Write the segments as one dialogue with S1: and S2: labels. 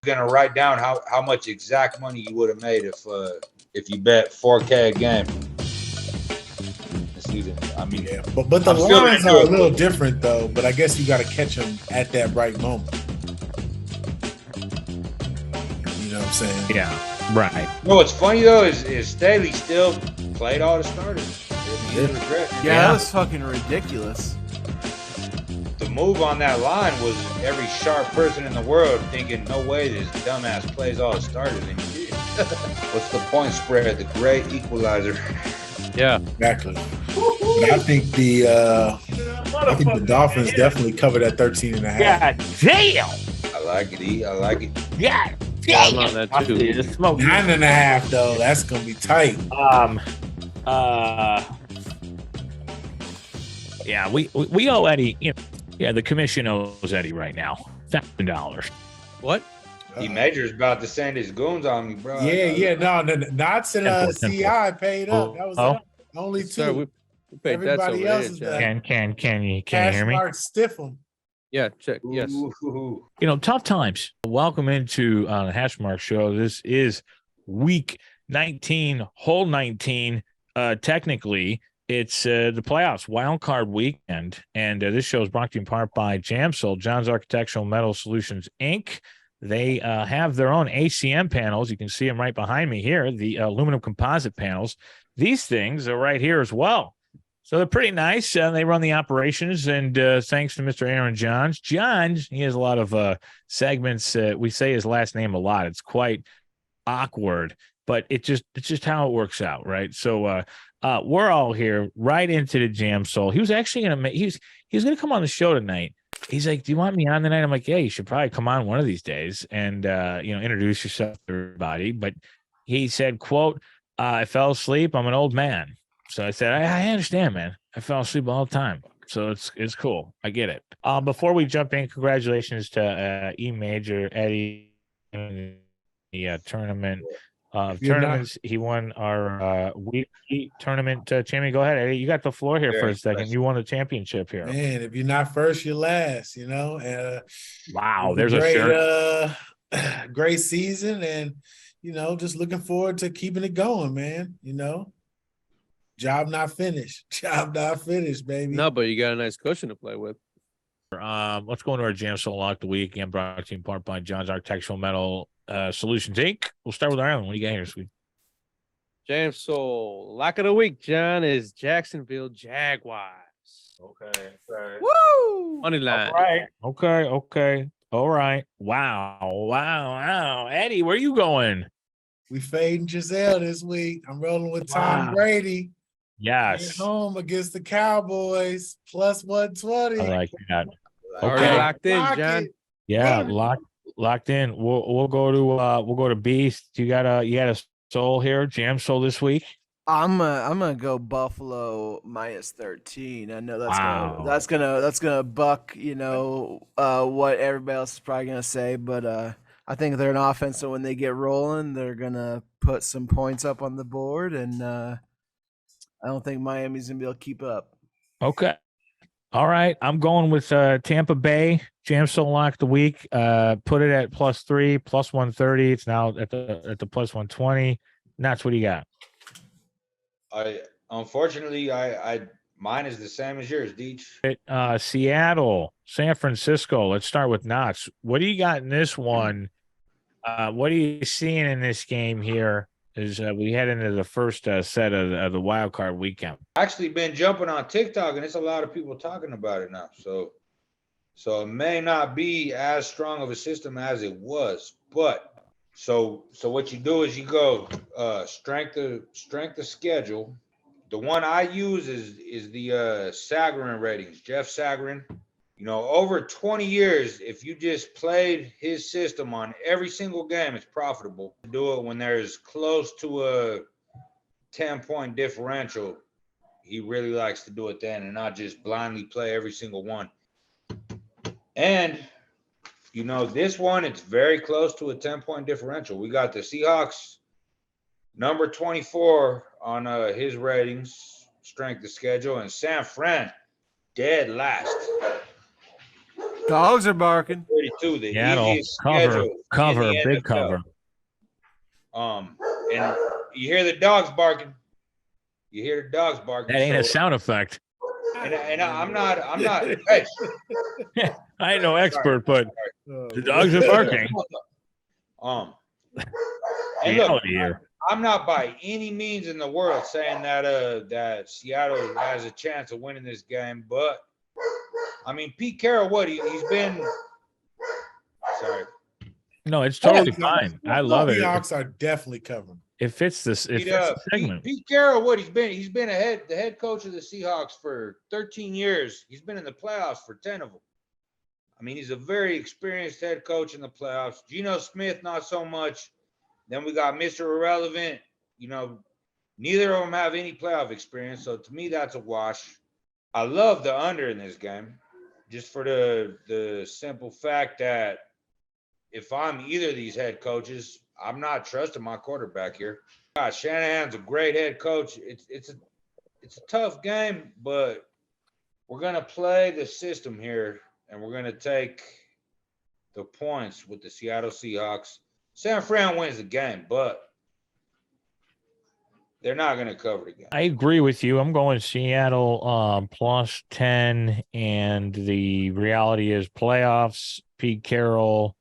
S1: gonna write down how much exact money you would have made if you bet 4K a game this season. I mean,
S2: yeah, but the lines are a little different though. But I guess you got to catch them at that right moment. You know what I'm saying?
S3: Yeah, right.
S1: You know what's funny though is Staley still played all the starters.
S4: Yeah, that was fucking ridiculous.
S1: The move on that line was every sharp person in the world thinking, no way this dumbass plays all the starters, and he did. What's the point spread? The great equalizer.
S3: Yeah,
S2: exactly. But I think the Dolphins definitely covered at 13.5.
S3: Yeah, damn.
S1: I like it, E. I like it.
S3: Yeah,
S5: I'm on that too.
S2: 9.5 though. That's gonna be tight.
S3: Yeah, we owe Eddie. You know, yeah, the commission owes Eddie right now $1,000.
S5: What?
S1: Major's about to send his goons on me, bro.
S2: Yeah. No, Knotz and CI paid up. That was only two.
S5: Sir, we paid
S2: Everybody else is
S3: Can you
S2: Cash
S3: hear me?
S2: Mark stiff them.
S5: Yeah, check. Yes.
S1: Ooh.
S3: You know, tough times. Welcome into the Hashmark show. This is week 19, hole 19. Technically, it's the playoffs, Wildcard weekend. And this show is brought to you in part by Jamsol, John's Architectural Metal Solutions, Inc. They have their own ACM panels. You can see them right behind me here, the aluminum composite panels. These things are right here as well. So they're pretty nice. They run the operations, and thanks to Mr. Aaron Johns. Johns, he has a lot of segments. We say his last name a lot. It's quite awkward, but it's just how it works out, right? So we're all here right into the Jam Soul. He was actually he was gonna come on the show tonight. He's like, "Do you want me on tonight?" I'm like, "Yeah, you should probably come on one of these days and introduce yourself to everybody." But he said, "Quote, I fell asleep. I'm an old man." So I said, I understand, man. I fell asleep all the time. So it's cool. I get it. Before we jump in, congratulations to E Major, Eddie, in the tournament. Tournaments. He won our weekly tournament champion. Go ahead, Eddie. You got the floor here for a second. You won the championship here.
S2: Man, if you're not first, you're last,
S3: Wow, there's a shirt.
S2: Great season, and, just looking forward to keeping it going, man, Job not finished. Job not finished, baby.
S5: No, but you got a nice cushion to play with.
S3: Let's go into our Jam Soul Lock of the Week. Again, brought to you in part by John's Architectural Metal Solutions, Inc. We'll start with Ireland. What do you got here, sweet?
S5: Jam Soul Lock of the Week, John, is Jacksonville Jaguars.
S1: Okay.
S4: Woo!
S5: Money line.
S3: All right. Okay. All right. Wow. Eddie, where you going?
S2: We fading Giselle this week. I'm rolling with Tom Brady.
S3: Yes.
S2: At home against the Cowboys, plus 120.
S3: I like that.
S5: Already locked in, John.
S3: Yeah, locked in. We'll go to Beast. You got a soul here, Jam Soul this week.
S4: I'm gonna go Buffalo minus 13. I know that's gonna buck what everybody else is probably gonna say, but I think they're an offense, so when they get rolling, they're gonna put some points up on the board, and I don't think Miami's gonna be able to keep up.
S3: Okay. All right. I'm going with Tampa Bay, Jam Soul Lock of the Week. Put it at +3, plus 130. It's now at the plus 120. And that's what you got.
S1: Unfortunately, mine is the same as yours, Deej.
S3: Seattle, San Francisco. Let's start with Knotz. What do you got in this one? What are you seeing in this game here as we head into the first set of the wild card weekend?
S1: Actually been jumping on TikTok, and it's a lot of people talking about it now. So it may not be as strong of a system as it was, but so what you do is you go strength of schedule. The one I use is the Sagarin ratings, Jeff Sagarin. Over 20 years, if you just played his system on every single game, it's profitable. Do it when there's close to a 10-point differential. He really likes to do it then and not just blindly play every single one. And, this one, it's very close to a 10-point differential. We got the Seahawks number 24 on his ratings, strength of schedule, and San Fran dead last.
S4: Dogs are barking.
S1: 32, the
S3: Seattle,
S1: easiest schedule in
S3: cover,
S1: the
S3: big
S1: NFL.
S3: cover.
S1: And you hear the dogs barking. You hear the dogs barking.
S3: That ain't a sound effect.
S1: And I'm not. Hey,
S3: I ain't no expert, but
S2: Oh,
S3: the dogs are barking.
S1: and look,
S3: Reality here.
S1: I'm not by any means in the world saying that Seattle has a chance of winning this game, but I mean, Pete Carroll, he's been. Sorry.
S3: No, it's totally fine. I love it.
S2: The Seahawks are definitely covering.
S3: It fits this. It fits the segment.
S1: Pete Carroll, he's been the head coach of the Seahawks for 13 years. He's been in the playoffs for 10 of them. I mean, he's a very experienced head coach in the playoffs. Geno Smith, not so much. Then we got Mr. Irrelevant. You know, neither of them have any playoff experience. So to me, that's a wash. I love the under in this game, just for the simple fact that if I'm either of these head coaches, I'm not trusting my quarterback here. God, Shanahan's a great head coach. It's a tough game, but we're gonna play the system here, and we're gonna take the points with the Seattle Seahawks. San Fran wins the game, but they're not gonna cover the game.
S3: I agree with you. I'm going Seattle plus 10, and the reality is playoffs. Pete Carroll.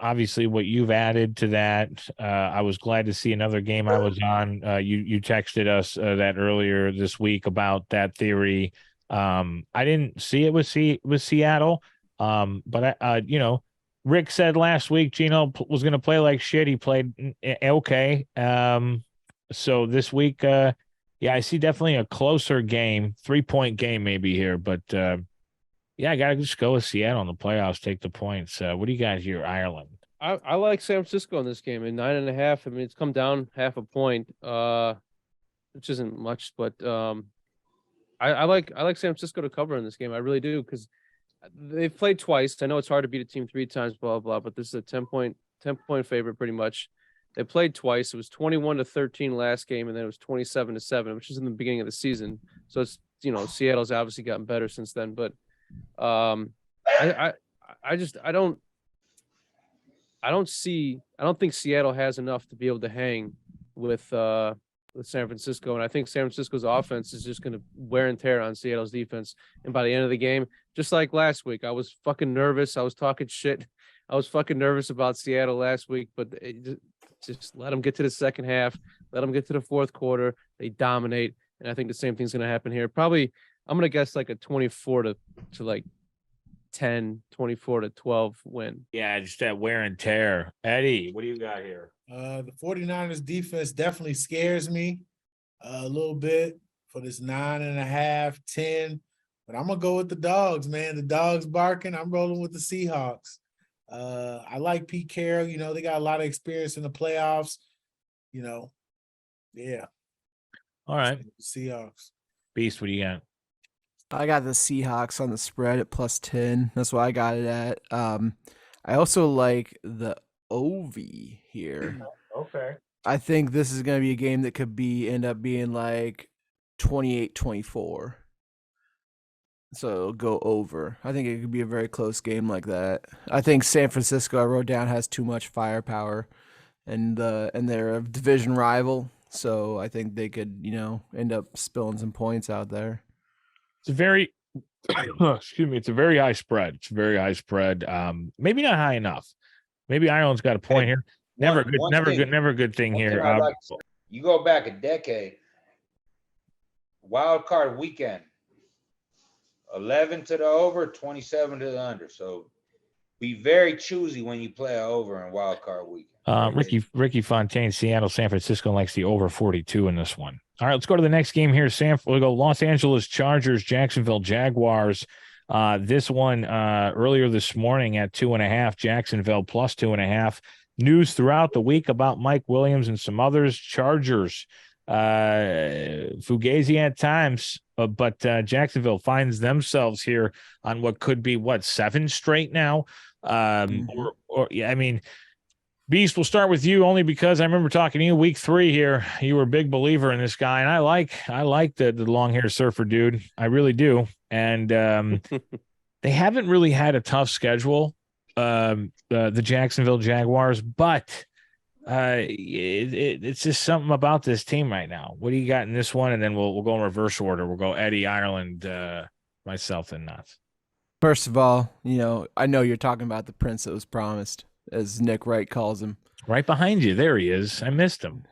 S3: Obviously what you've added to that, I was glad to see another game I was on. You texted us that earlier this week about that theory. I didn't see it with Seattle. But Rick said last week Geno was going to play like shit. He played okay. So this week, I see definitely a closer game, 3-point game maybe here, but I got to just go with Seattle in the playoffs, take the points. What do you guys here, Ireland?
S5: I like San Francisco in this game at 9.5. I mean, it's come down half a point, which isn't much, but I like San Francisco to cover in this game. I really do, because they've played twice. I know it's hard to beat a team 3 times, blah, blah, but this is a 10-point favorite pretty much. They played twice. It was 21-13 last game, and then it was 27-7, which is in the beginning of the season. So it's, Seattle's obviously gotten better since then, but I don't think Seattle has enough to be able to hang with San Francisco, and I think San Francisco's offense is just going to wear and tear on Seattle's defense. And by the end of the game, just like last week, I was fucking nervous. I was talking shit. I was fucking nervous about Seattle last week, but just let them get to the second half. Let them get to the fourth quarter. They dominate, and I think the same thing's going to happen here. Probably, I'm going to guess like a 24 to like 10, 24-12 win.
S3: Yeah, just that wear and tear. Eddie, what do you got here?
S2: The 49ers defense definitely scares me a little bit for this 9.5, 10. But I'm going to go with the dogs, man. The dogs barking. I'm rolling with the Seahawks. I like Pete Carroll. They got a lot of experience in the playoffs. Yeah. All
S3: right.
S2: Seahawks.
S3: Beast, what do you got?
S4: I got the Seahawks on the spread at plus 10. That's what I got it at. I also like the Ovi here.
S3: Okay.
S4: I think this is going to be a game that could end up being like 28-24. So it'll go over. I think it could be a very close game like that. I think San Francisco, I wrote down, has too much firepower, and they're a division rival. So I think they could, end up spilling some points out there.
S3: It's a very, it's a very high spread. It's a very high spread. Maybe not high enough. Maybe Ireland's got a point here. Never a good thing here.
S1: You go back a decade. Wildcard weekend. 11 to the over, 27 to the under. So be very choosy when you play over in wildcard weekend.
S3: Ricky Fontaine, Seattle, San Francisco likes the over 42 in this one. All right, let's go to the next game here. We'll go Los Angeles Chargers, Jacksonville Jaguars. This one earlier this morning at 2.5, Jacksonville plus 2.5. News throughout the week about Mike Williams and some others. Chargers, Fugazi at times, but Jacksonville finds themselves here on what could be 7 straight now. Beast, we'll start with you only because I remember talking to you week 3 here. You were a big believer in this guy, and I like the long hair surfer dude. I really do. And they haven't really had a tough schedule, the Jacksonville Jaguars, but it's just something about this team right now. What do you got in this one? And then we'll go in reverse order. We'll go Eddie, Ireland, myself, and Knotz.
S4: First of all, I know you're talking about the prince that was promised, as Nick Wright calls him.
S3: Right behind you. There he is. I missed him.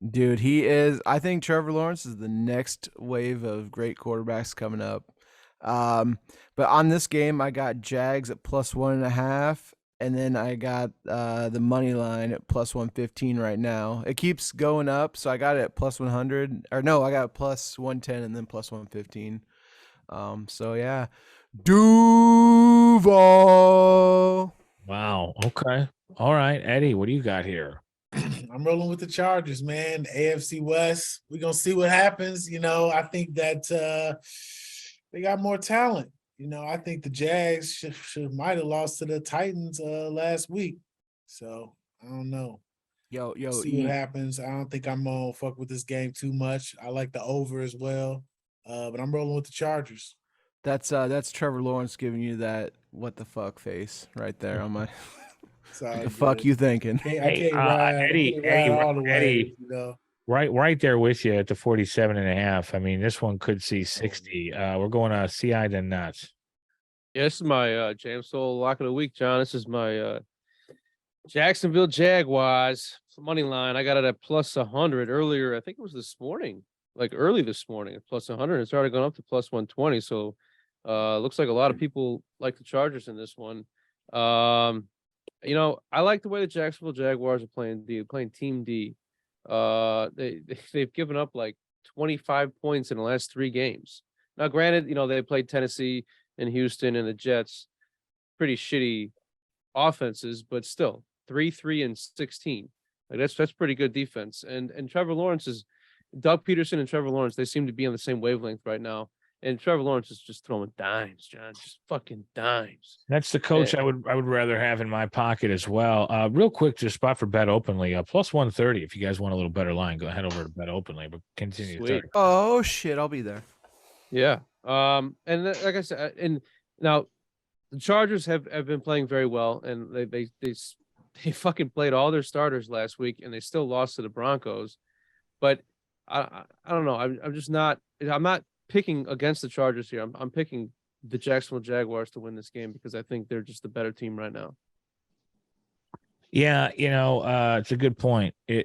S4: Dude, he is. I think Trevor Lawrence is the next wave of great quarterbacks coming up. But on this game, I got Jags at +1.5, and then I got the money line at +115 right now. It keeps going up, so I got it at +100. Or no, I got it +110 and then +115. So yeah, Duval.
S3: Wow. Okay. All right, Eddie, what do you got here?
S2: I'm rolling with the Chargers, man. AFC West. We're gonna see what happens. I think that they got more talent. I think the Jags might have lost to the Titans last week. So I don't know.
S4: Yo,
S2: see what happens. I don't think I'm gonna fuck with this game too much. I like the over as well. But I'm rolling with the Chargers.
S4: That's Trevor Lawrence giving you that what the fuck face right there on my. What the fuck you thinking?
S3: Eddie, right there with you at the 47.5. I mean, this one could see 60. We're going to CI then Knotz.
S5: Yeah, this is my Jam Soul lock of the week, John. This is my Jacksonville Jaguars money line. I got it at +100 earlier. I think it was this morning, early this morning at +100. It started going up to +120. So looks like a lot of people like the Chargers in this one. I like the way the Jacksonville Jaguars are playing Team D. They've given up 25 points in the last 3 games. Now, granted, they played Tennessee and Houston and the Jets, pretty shitty offenses, but still 3-3-16. That's pretty good defense. And Trevor Lawrence Doug Peterson and Trevor Lawrence, they seem to be on the same wavelength right now. And Trevor Lawrence is just throwing dimes, John, just fucking dimes.
S3: That's the coach I would rather have in my pocket as well. Real quick, just spot for Bet Openly, +130. If you guys want a little better line, go head over to Bet Openly. But continue.
S5: Sweet.
S4: Oh shit, I'll be there.
S5: Yeah. And like I said, and now the Chargers have been playing very well, and they fucking played all their starters last week, and they still lost to the Broncos. But I don't know. I'm just not. I'm not picking against the Chargers here. I'm picking the Jacksonville Jaguars to win this game because I think they're just the better team right now.
S3: Yeah, it's a good point. I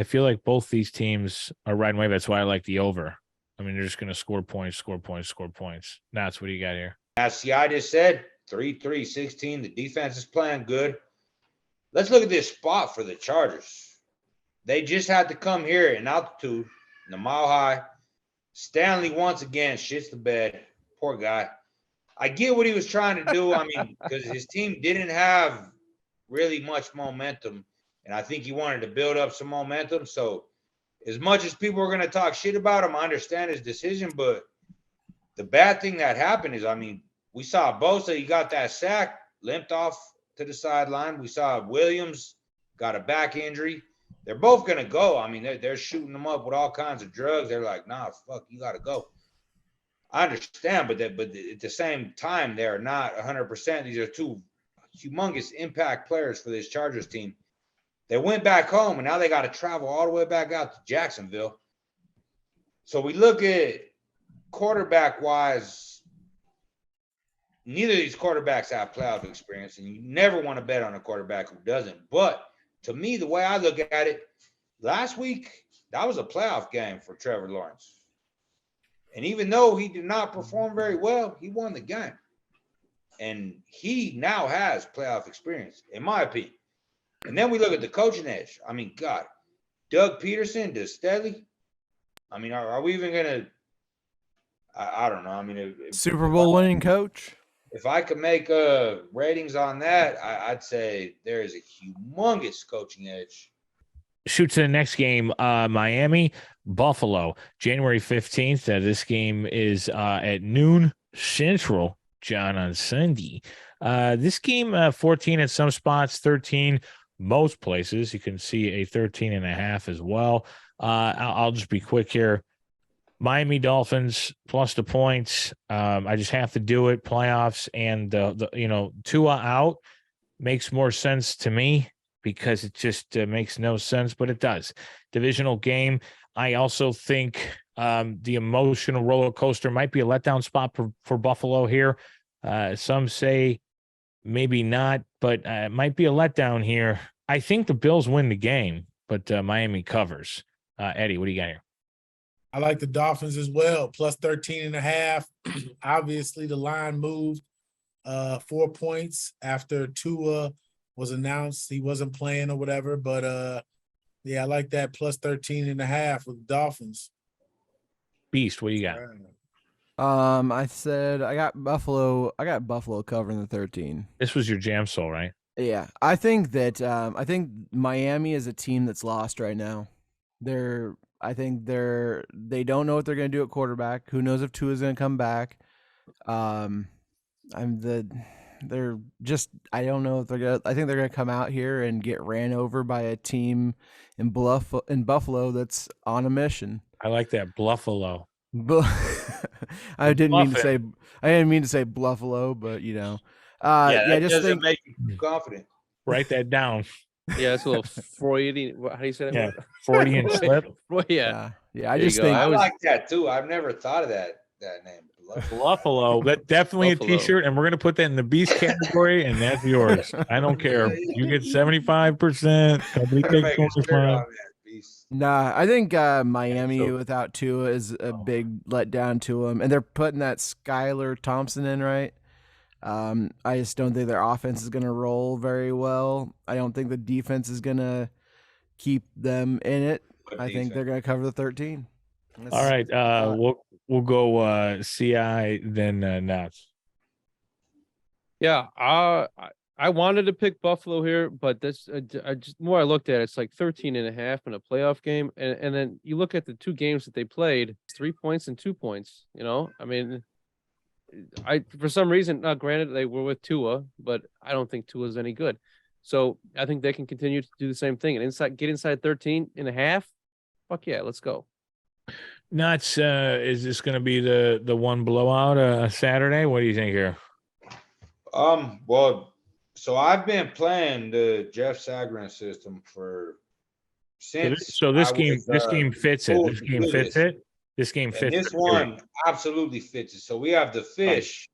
S3: feel like both these teams are riding wave. That's why I like the over. I mean, they're just going to score points. That's what do you got here?
S1: As I just said, 3-3-16. The defense is playing good. Let's look at this spot for the Chargers. They just had to come here in altitude, in the Mile High. Stanley once again shits the bed. Poor guy. I get what he was trying to do. I mean, because his team didn't have really much momentum, and I think he wanted to build up some momentum. So as much as people are going to talk shit about him, I understand his decision. But the bad thing that happened is, I mean, we saw Bosa, he got that sack, limped off to the sideline. We saw Williams got a back injury. They're both going to go. I mean, they're shooting them up with all kinds of drugs. They're like, nah, fuck, you got to go. I understand, but at the same time, they're not 100%. These are 2 humongous impact players for this Chargers team. They went back home, and now they got to travel all the way back out to Jacksonville. So we look at quarterback-wise, neither of these quarterbacks have playoff experience, and you never want to bet on a quarterback who doesn't. But to me, the way I look at it, last week, that was a playoff game for Trevor Lawrence. And even though he did not perform very well, he won the game. And he now has playoff experience, in my opinion. And then we look at the coaching edge. I mean, God, Doug Peterson to Staley. I mean, are we even going to – I don't know. I mean,
S4: Super Bowl winning coach.
S1: If I could make ratings on that, I'd say there is a humongous coaching edge.
S3: Shoot to the next game, Miami, Buffalo, January 15th. This game is at noon Central, John, on Sunday. This game, 14 at some spots, 13 most places. You can see a 13.5 as well. I'll just be quick here. Miami Dolphins plus the points. I just have to do it. Playoffs and Tua out makes more sense to me because it just makes no sense, but it does. Divisional game. I also think the emotional roller coaster might be a letdown spot for Buffalo here. Some say maybe not, but it might be a letdown here. I think the Bills win the game, but Miami covers. Eddie, what do you got here?
S2: I like the Dolphins as well, plus 13.5. Obviously, the line moved 4 points after Tua was announced. He wasn't playing or whatever, but yeah, I like that plus 13.5 with the Dolphins.
S3: Beast, what do you got?
S4: I said I got Buffalo covering the 13.
S3: This was your jam soul, right?
S4: Yeah, I think that Miami is a team that's lost right now. They don't know what they're going to do at quarterback. Who knows if Tua's going to come back? I don't know if they're going to. I think they're going to come out here and get ran over by a team in Buffalo that's on a mission.
S3: I like that Bluffalo.
S4: I didn't mean to say Bluffalo, but
S1: that
S4: just
S1: doesn't
S4: think
S1: make you confident.
S3: Write that down.
S5: Yeah, it's a little Freudian. How do you say that?
S3: Yeah, Freudian slip.
S5: Yeah.
S4: I just think
S1: I like that too. I've never thought of that name.
S3: Buffalo. That definitely
S5: Buffalo.
S3: a T-shirt, and we're gonna put that in the Beast category, and that's yours. I don't care. You get 75%. Somebody take 25.
S4: Nah, I think Miami without Tua is a big letdown to them, and they're putting that Skylar Thompson in, right? I just don't think their offense is going to roll very well. I don't think the defense is going to keep them in it. I think they're going to cover the 13.
S3: All right, we'll go CI then Knotz.
S5: Yeah, I wanted to pick Buffalo here, but this more I looked at it, it's like 13.5 in a playoff game, and then you look at the two games that they played, 3 points and 2 points. I mean, for some reason, now granted they were with Tua, but I don't think Tua's any good. So I think they can continue to do the same thing and get inside 13.5. Fuck yeah, let's go.
S3: Knotz, is this going to be the one blowout Saturday? What do you think here?
S1: Well, so I've been playing the Jeff Sagarin system since.
S3: So this game fits it. This game fits it. This game fits.
S1: This one absolutely fits it. So we have the Fish,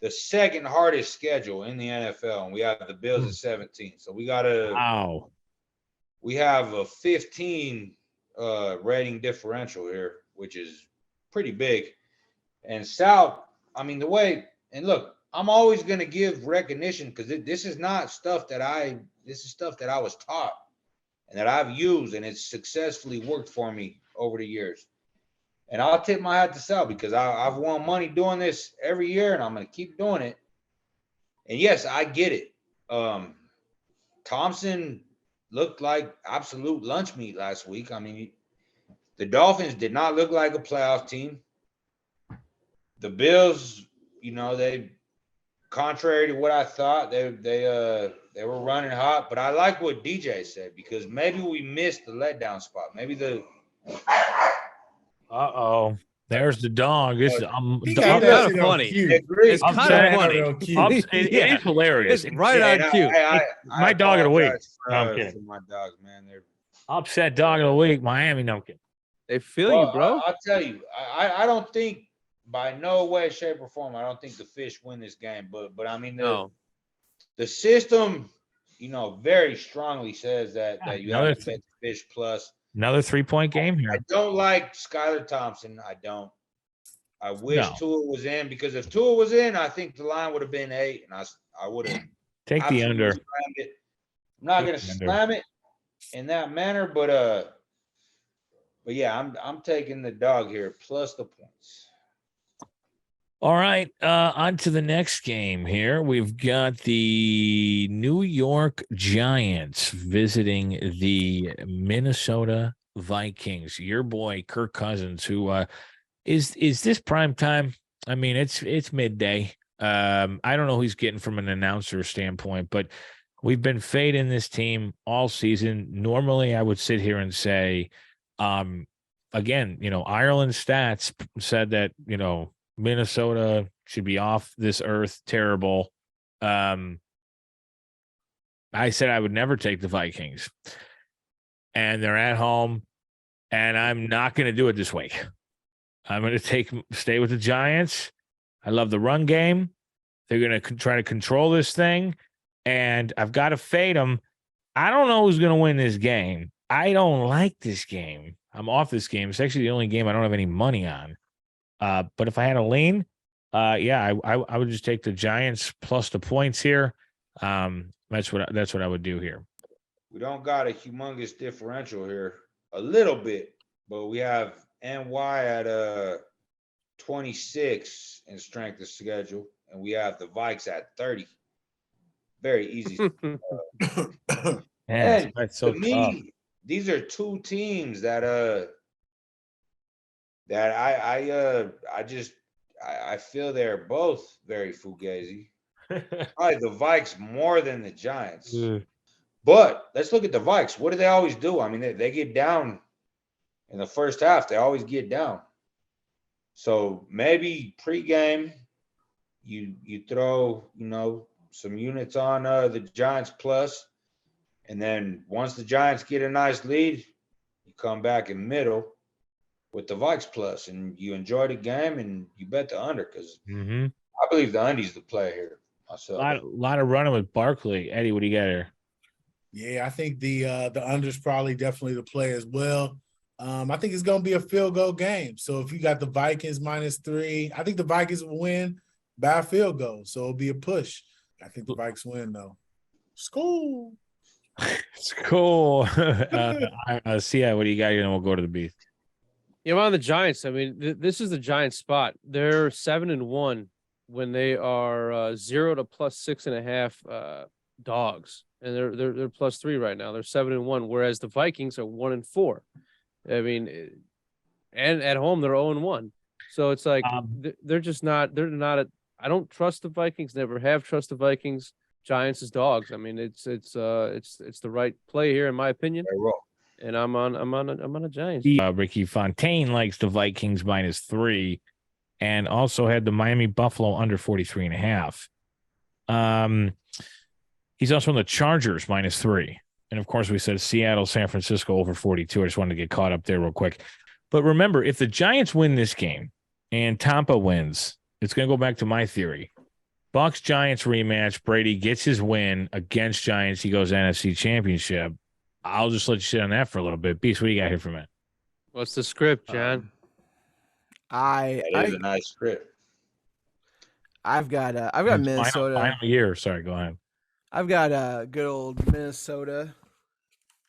S1: the second hardest schedule in the NFL, and we have the Bills at 17. So we have a 15 rating differential here, which is pretty big. And South, I mean, look, I'm always going to give recognition because this is stuff that I was taught and that I've used, and it's successfully worked for me over the years. And I'll tip my hat to Sal because I've won money doing this every year, and I'm going to keep doing it. And yes, I get it. Thompson looked like absolute lunch meat last week. I mean, the Dolphins did not look like a playoff team. The Bills, they, contrary to what I thought, they were running hot. But I like what DJ said because maybe we missed the letdown spot. Maybe the
S3: there's the dog. It's
S5: kind of funny. It's kind of funny.
S3: It is hilarious.
S5: It's right on cue.
S3: My dog of the week.
S1: I'm kidding. My dogs, man, they're
S3: upset dog of the week. Miami, no kidding.
S5: They feel you, bro.
S1: I'll tell you. I don't think by no way, shape, or form. I don't think the Fish win this game. But I mean the system, very strongly says that you have to bet the Fish plus.
S3: Another 3-point game here.
S1: I don't like Skylar Thompson. I don't. I wish Tua was in because if Tua was in, I think the line would have been 8, and I would have
S3: take the under.
S1: I'm not going to slam it in that manner, but yeah, I'm taking the dog here plus the points.
S3: All right, on to the next game here. We've got the New York Giants visiting the Minnesota Vikings. Your boy Kirk Cousins, who is this prime time? I mean, it's midday. I don't know who he's getting from an announcer standpoint, but we've been fading this team all season. Normally, I would sit here and say, again, Ireland stats said that, Minnesota should be off this earth. Terrible. I said I would never take the Vikings, and they're at home, and I'm not going to do it this week. I'm going to stay with the Giants. I love the run game. They're going to try to control this thing, and I've got to fade them. I don't know who's going to win this game. I don't like this game. I'm off this game. It's actually the only game I don't have any money on. But if I had a lean, I would just take the Giants plus the points here. That's what I would do here.
S1: We don't got a humongous differential here, a little bit, but we have NY at 26 in strength of schedule, and we have the Vikes at 30. Very easy.
S3: Man, that's so
S1: to me,
S3: tough.
S1: These are two teams that I feel they're both very fugazi. Probably the Vikes more than the Giants. But let's look at the Vikes. What do they always do? I mean, they get down in the first half. They always get down. So maybe pregame, you throw, some units on the Giants plus. And then once the Giants get a nice lead, you come back in middle with the Vikes plus, and you enjoy the game and you bet the under because I believe the under's the play here myself.
S3: A lot of running with Barkley. Eddie, what do you got here?
S2: Yeah, I think the under's probably definitely the play as well. I think it's going to be a field goal game. So if you got the Vikings -3, I think the Vikings will win by a field goal. So it'll be a push. I think the Vikes win, though. School.
S3: It's cool. See what do you got here, and we'll go to the beef.
S5: Yeah, I'm on the Giants. I mean, this is the Giants spot. They're 7-1 when they are 0 to +6.5 dogs, and they're +3 right now. They're 7-1, whereas the Vikings are 1-4. I mean, and at home they're 0-1. So it's like they're just not. They're not. I don't trust the Vikings. Never have trust the Vikings. Giants is dogs. I mean, it's the right play here in my opinion. And I'm on a Giants.
S3: Ricky Fontaine likes the Vikings -3, and also had the Miami Buffalo under 43.5. He's also on the Chargers -3, and of course we said Seattle, San Francisco over 42. I just wanted to get caught up there real quick. But remember, if the Giants win this game and Tampa wins, it's going to go back to my theory. Bucks Giants rematch. Brady gets his win against Giants. He goes NFC Championship. I'll just let you sit on that for a little bit. Beast, what do you got here for me?
S5: What's the script, John?
S1: That is a nice script.
S4: I've got Minnesota.
S3: Final year. Sorry, go ahead.
S4: I've got good old Minnesota.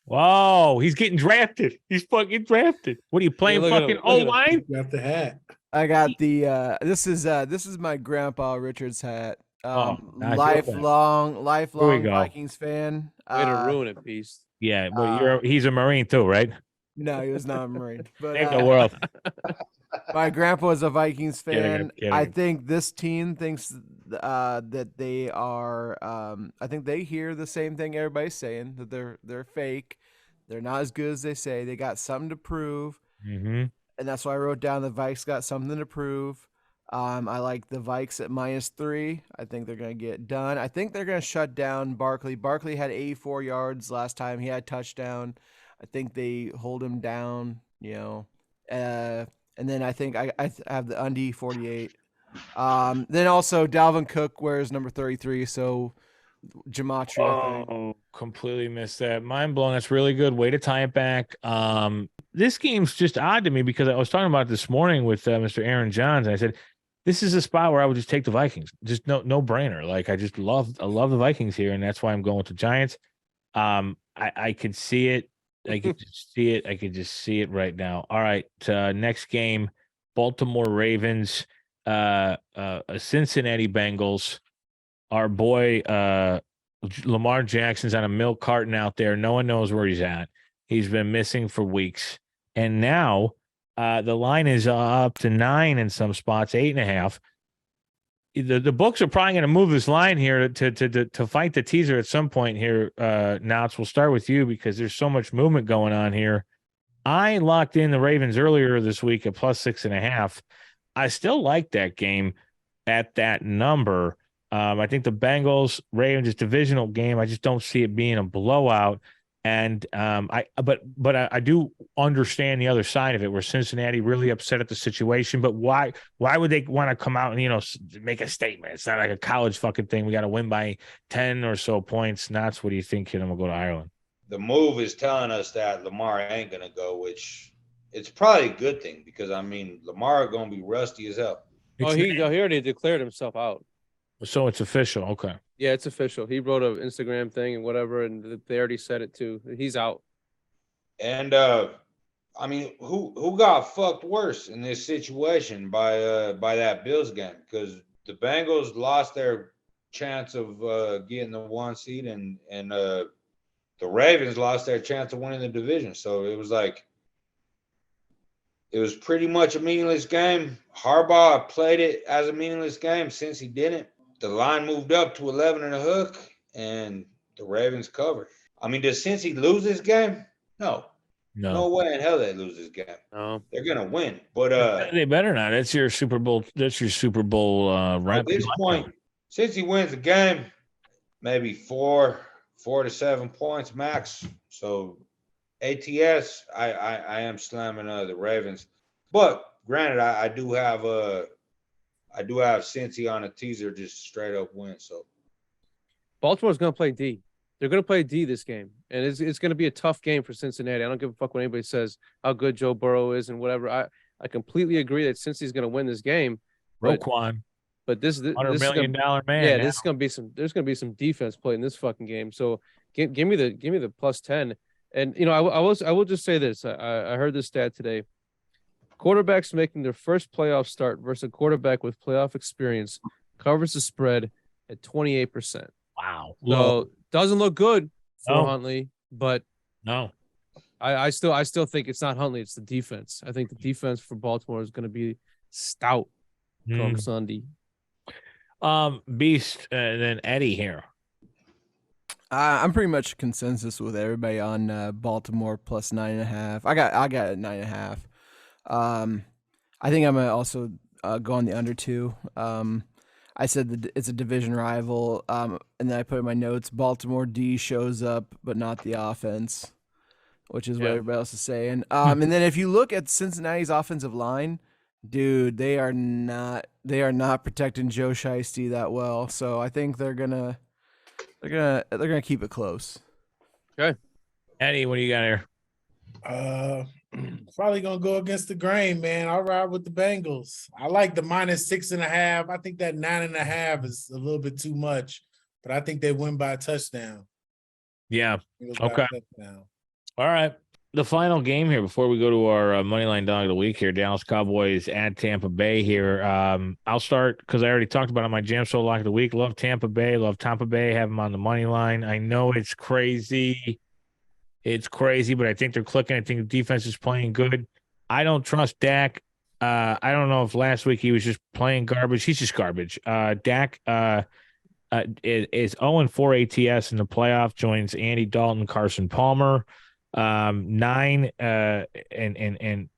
S3: Whoa, he's getting drafted. He's fucking drafted. What are you playing? Fucking O-line?
S2: You have the hat.
S4: I got the this is my grandpa Richard's hat.
S3: Nice.
S4: Lifelong Vikings fan.
S5: Way to ruin it, Beast.
S3: Yeah, well, he's a Marine too, right?
S4: No, he was not a Marine. But
S3: Ain't the world.
S4: my grandpa is a Vikings fan.
S3: Get him.
S4: I think this team thinks that they are. I think they hear the same thing everybody's saying, that they're fake. They're not as good as they say. They got something to prove.
S3: Mm-hmm.
S4: And that's why I wrote down the Vikes got something to prove. I like the Vikes at -3. I think they're going to get done. I think they're going to shut down Barkley. Barkley had 84 yards last time. He had a touchdown. I think they hold him down, and then I think I have the Undy 48. Then also Dalvin Cook wears number 33, so gematria.
S3: Oh, completely missed that. Mind blown. That's really good. Way to tie it back. This game's just odd to me because I was talking about it this morning with Mr. Aaron Johns, and I said, this is a spot where I would just take the Vikings. Just no brainer. Like I love the Vikings here, and that's why I'm going with the Giants. I could see it. I could just see it. I could just see it right now. All right. Next game, Baltimore Ravens, Cincinnati Bengals. Our boy Lamar Jackson's on a milk carton out there. No one knows where he's at. He's been missing for weeks. And now the line is up to 9 in some spots, 8.5. The books are probably going to move this line here to fight the teaser at some point here. Knotz, we'll start with you because there's so much movement going on here. I locked in the Ravens earlier this week at plus 6.5. I still like that game at that number. I think the Bengals Ravens is divisional game. I just don't see it being a blowout. And I do understand the other side of it, where Cincinnati really upset at the situation. But why would they want to come out and make a statement? It's not like a college fucking thing. We got to win by 10 or so points. And that's what do you think? We'll go to Ireland.
S1: The move is telling us that Lamar ain't gonna go, which it's probably a good thing because Lamar gonna be rusty as hell.
S5: He already declared himself out.
S3: So it's official. Okay.
S5: Yeah, it's official. He wrote an Instagram thing and whatever, and they already said it too. He's out.
S1: And who got fucked worse in this situation by that Bills game? Because the Bengals lost their chance of getting the 1 seed, and the Ravens lost their chance of winning the division. So it was pretty much a meaningless game. Harbaugh played it as a meaningless game since he didn't. The line moved up to 11 and a hook, and the Ravens covered. Does Cincy lose this game? No. No way in hell they lose this game.
S5: No.
S1: They're gonna win. But
S3: they better not. That's your Super Bowl. That's your Super Bowl
S1: at this point, since he wins the game, maybe 4 to 7 points max. So ATS, I am slamming the Ravens. But granted, I do have Cincy on a teaser, just straight up win. So
S5: Baltimore's going to play D. They're going to play D this game, and it's going to be a tough game for Cincinnati. I don't give a fuck what anybody says how good Joe Burrow is and whatever. I completely agree that Cincy's going to win this game.
S3: Roquan,
S5: but this
S3: $100 million man.
S5: Yeah, this is going to be some. There's going to be some defense played in this fucking game. So give me the plus 10. And I will just say this. I heard this stat today. Quarterbacks making their first playoff start versus a quarterback with playoff experience covers the spread at 28%.
S3: Wow.
S5: So doesn't look good for Huntley, but
S3: no.
S5: I still think it's not Huntley, it's the defense. I think the defense for Baltimore is going to be stout come Sunday.
S3: Beast and then Eddie here.
S4: I'm pretty much consensus with everybody on Baltimore plus 9.5. I got it 9.5. I think I'm gonna also go on the under 2. I said that it's a division rival, and then I put in my notes, Baltimore D shows up, but not the offense, which is what everybody else is saying. And then if you look at Cincinnati's offensive line, dude, they are not protecting Joe Shiesty that well. So I think they're gonna keep it close.
S5: Okay,
S3: Eddie, what do you got here?
S2: Probably gonna go against the grain, man. I'll ride with the Bengals. I like the minus 6.5. I think that 9.5 is a little bit too much, but I think they win by a touchdown.
S3: Yeah. Okay. All right. The final game here before we go to our Moneyline Dog of the Week here, Dallas Cowboys at Tampa Bay here. I'll start because I already talked about it on my Jam Soul Lock of the Week. Love Tampa Bay. Love Tampa Bay. Have them on the money line. I know it's crazy. It's crazy, but I think they're clicking. I think the defense is playing good. I don't trust Dak. I don't know if last week he was just playing garbage. He's just garbage. Dak is 0-4 ATS in the playoff, joins Andy Dalton, Carson Palmer. 9 in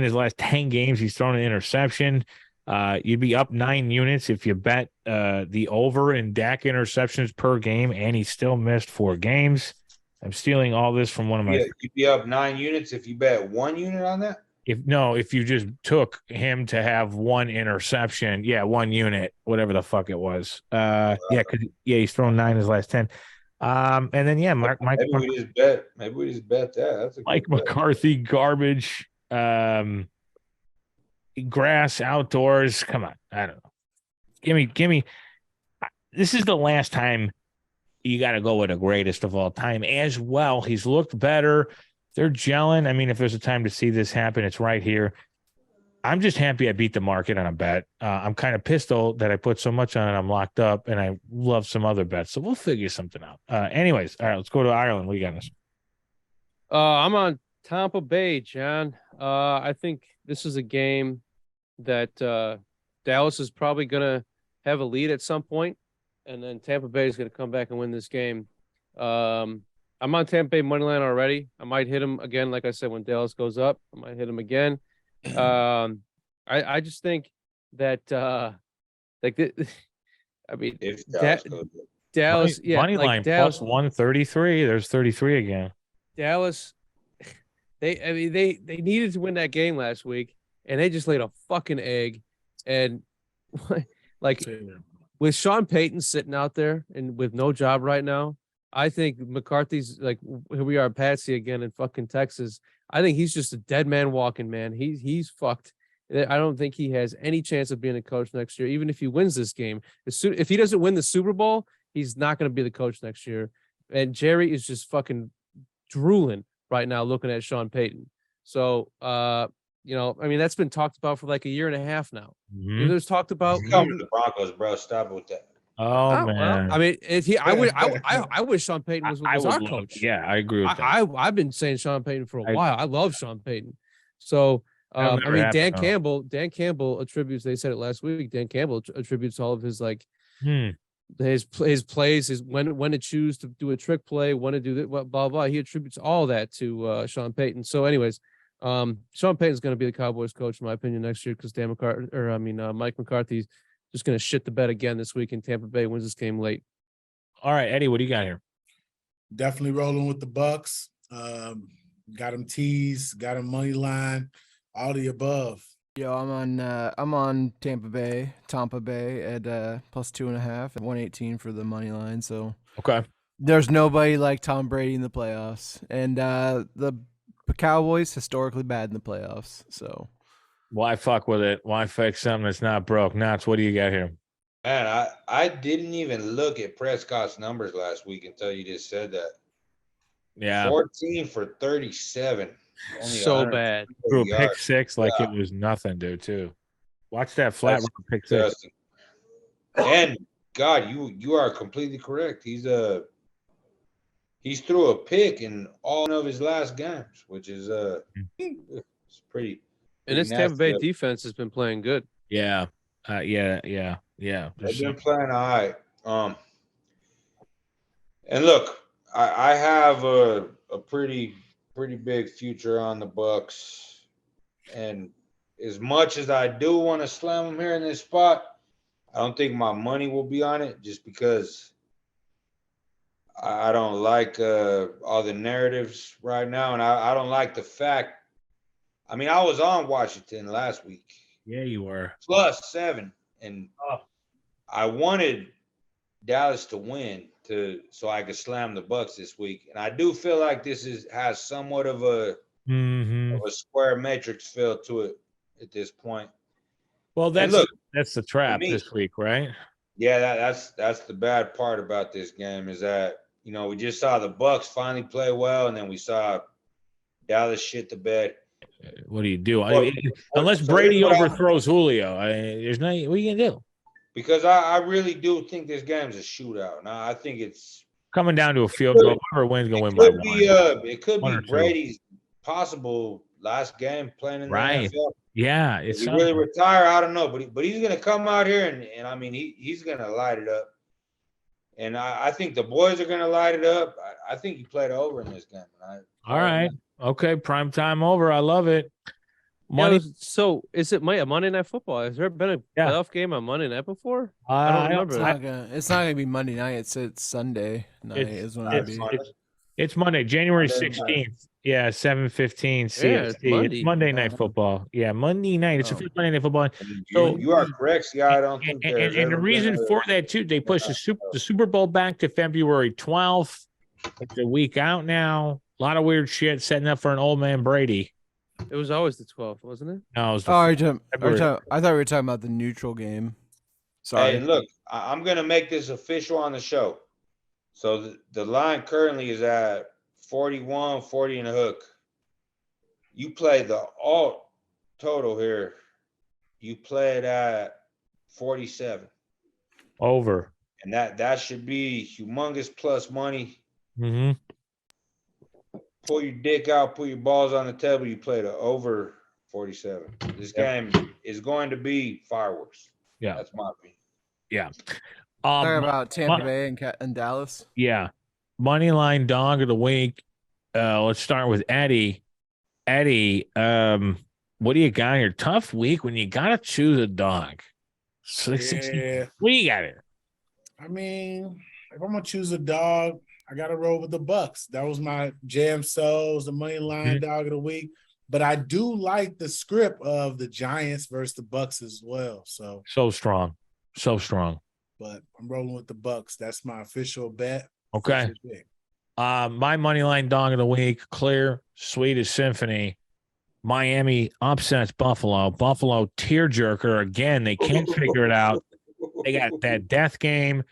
S3: his last 10 games, he's thrown an interception. You'd be up 9 units if you bet the over in Dak interceptions per game, and he still missed 4 games. I'm stealing all this from one of my.
S1: You'd be up 9 units if you bet 1 unit on that.
S3: If you just took him to have 1 interception, 1 unit, whatever the fuck it was. He's thrown 9 in his last 10. And then Mike.
S1: Maybe we just bet that. That's a
S3: Mike
S1: good
S3: McCarthy garbage. Grass outdoors. Come on, I don't know. Give me. This is the last time. You got to go with the greatest of all time as well. He's looked better. They're gelling. I mean, if there's a time to see this happen, it's right here. I'm just happy I beat the market on a bet. I'm kind of pissed though that I put so much on it. I'm locked up, and I love some other bets. So we'll figure something out. Anyways, all right, let's go to Ireland. What do you got this?
S5: I'm on Tampa Bay, John. I think this is a game that Dallas is probably going to have a lead at some point. And then Tampa Bay is going to come back and win this game. I'm on Tampa Bay money line already. I might hit him again, like I said, when Dallas goes up. I might hit him again. I just think that I mean,
S1: If Dallas goes up.
S5: Dallas,
S3: money
S5: like
S3: line
S5: Dallas,
S3: plus 133. There's 33 again.
S5: Dallas, they needed to win that game last week, and they just laid a fucking egg. And like with Sean Payton sitting out there and with no job right now, I think McCarthy's like, here we are, Patsy again in fucking Texas. I think he's just a dead man walking, man. He's fucked. I don't think he has any chance of being a coach next year, even if he wins this game. If he doesn't win the Super Bowl, he's not going to be the coach next year. And Jerry is just fucking drooling right now looking at Sean Payton. So, you know, I mean, that's been talked about for like a year and a half now.
S3: Mhm.
S5: There's talked about
S1: He's coming to the Broncos, bro. Stop with that.
S3: Oh,
S5: well,
S3: man.
S5: I mean, I wish Sean Payton was
S3: I would
S5: our
S3: love-
S5: coach.
S3: Yeah, I agree with that.
S5: I've been saying Sean Payton for a while. I love Sean Payton. So, I
S3: never
S5: mean,
S3: happened,
S5: Dan Campbell attributes, they said it last week, Dan Campbell attributes all of his like his plays, his when to choose to do a trick play, when to do that, blah, blah. He attributes all that to Sean Payton. So anyways, Sean Payton's going to be the Cowboys coach, in my opinion, next year, because Mike McCarthy's just going to shit the bed again this week, and Tampa Bay wins this game late.
S3: All right, Eddie, what do you got here?
S2: Definitely rolling with the Bucks. Got him teased, got him money line, all the above.
S4: Yo, I'm on Tampa Bay at plus 2.5 at 118 for the money line. So
S3: Okay.
S4: there's nobody like Tom Brady in the playoffs, and the Cowboys historically bad in the playoffs. So
S3: Why fuck with it? Why fix something that's not broke? Knotz, what do you got here?
S1: Man, I didn't even look at Prescott's numbers last week until you just said that.
S3: Yeah.
S1: 14 for 37. Only
S5: So
S1: 100
S5: bad.
S3: Threw a pick
S1: yards.
S3: six like
S1: Yeah.
S3: it was nothing, dude, too. Watch that flat
S1: That's
S3: route pick six.
S1: disgusting. And God, you are completely correct. He's threw a pick in all of his last games, which is it's pretty.
S5: And this Tampa Bay defense has been playing good.
S3: Yeah. Yeah.
S1: They've been playing all right. And look, I have a pretty big future on the Bucks, and as much as I do want to slam them here in this spot, I don't think my money will be on it, just because I don't like all the narratives right now, and I don't like the fact. I mean, I was on Washington last week.
S3: Yeah, you were.
S1: +7, and I wanted Dallas to win so I could slam the Bucks this week. And I do feel like this has somewhat of a square matrix feel to it at this point.
S3: Well, that's the trap this week, right?
S1: Yeah, that's the bad part about this game, is that, you know, we just saw the Bucks finally play well, and then we saw Dallas shit the bed.
S3: What do you do? Unless Brady overthrows Julio, there's nothing. What are you gonna do?
S1: Because I really do think this game's a shootout. Now I think it's
S3: coming down to a field goal. Whoever wins gonna win by one.
S1: It could be Brady's possible last game playing in the NFL.
S3: Yeah,
S1: if he really retire, I don't know, but he's gonna come out here and I mean he's gonna light it up. And I think the boys are gonna light it up. I think he played over in this game.
S3: All right. Okay, prime time over. I love it.
S5: Money. So is it Monday Night Football? Has there been a playoff game on Monday night before? I don't remember.
S4: It's not gonna be Monday night. It's Sunday night.
S3: It's Monday, January 16th. Yeah, 7:15 CST. It's Monday Night Football. Yeah, Monday night. It's a Monday Night Football.
S1: So you are correct. See, I don't think.
S3: And the reason for that too, they pushed the Super Bowl back to February 12th. It's a week out now. A lot of weird shit setting up for an old man Brady.
S5: It was always the 12th, wasn't it?
S3: No, it was
S4: I thought we were talking about the neutral game. Sorry.
S1: Hey, look, I'm going to make this official on the show. So the line currently is at 41, 40 and a hook. You play the alt total here. You play it at 47.
S3: Over.
S1: And that should be humongous plus money.
S3: Mm-hmm.
S1: Pull your dick out, put your balls on the table, you play the over 47. This game is going to be fireworks.
S3: Yeah.
S1: That's my opinion.
S3: Yeah.
S4: Talking about Tampa Bay and Dallas.
S3: Yeah. money line dog of the week. Let's start with Eddie. Eddie, what do you got here? Tough week when you gotta choose a dog.
S2: Yeah.
S3: What do you got here?
S2: I mean, if I'm gonna choose a dog, I gotta roll with the Bucks. That was my jam souls, the money line dog of the week. But I do like the script of the Giants versus the Bucks as well. So
S3: strong.
S2: But I'm rolling with the Bucks. That's my official bet.
S3: Okay.
S2: Official pick.
S3: My money line dog of the week, clear, sweet as symphony. Miami upsets Buffalo. Buffalo tearjerker again. They can't figure it out. They got that death game.